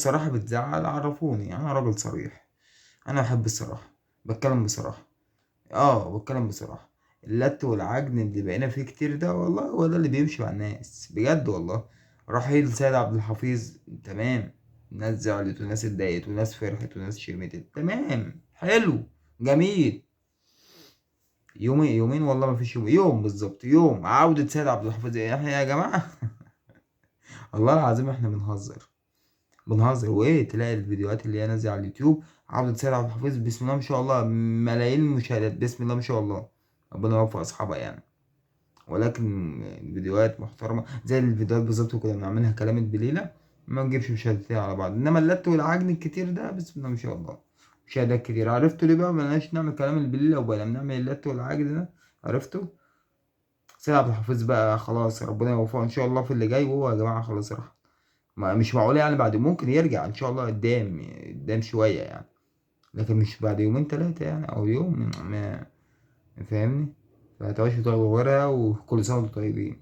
بصراحة بتزعل عرفوني، انا راجل صريح. انا بحب الصراحة، بتكلم بصراحة. بتكلم بصراحة. اللت والعجن اللي بقينا فيه كتير ده والله هو ده اللي بيمشي مع الناس بجد والله. رحيل سيد عبد الحفيظ تمام، ناس زعلت وناس اتضايقت وناس فرحت وناس شمتت، تمام حلو جميل. يومين يومين والله ما فيش يوم بالظبط يوم عودة سيد عبد الحفيظ، احنا يا جماعة والله العظيم احنا بنهزر وايه، تلاقي الفيديوهات اللي هي نازله على اليوتيوب عودة سيد عبد الحفيظ، بسم الله ما شاء الله، ملايين المشاهدات، بسم الله ما شاء الله. ربنا يوفق اصحابها يعني. ولكن الفيديوهات محترمه زي الفيديوهات بالظبط اللي كنا بنعملها كلام بليله، ما نجيبش مشاهدتين على بعض. انما اللت والعجن الكتير ده بسم الله ما شاء الله، مشاهدات كتير. عرفتوا ليه بقى ملناش نعمل كلام البليله وبقى نعمل اللت والعجن ده؟ عرفتوا؟ سيد عبد الحفيظ بقى خلاص ربنا يوفقه ان شاء الله في اللي جاي، وهو يا جماعه خلاص راح. مش معقول يعني بعد، ممكن يرجع ان شاء الله قدام قدام شويه يعني، لكن مش بعد يومين تلاتة يعني او يوم ما. فاهمني؟ فهتعيشوا طيب وغيرها، وكل سنه وانتم طيبين.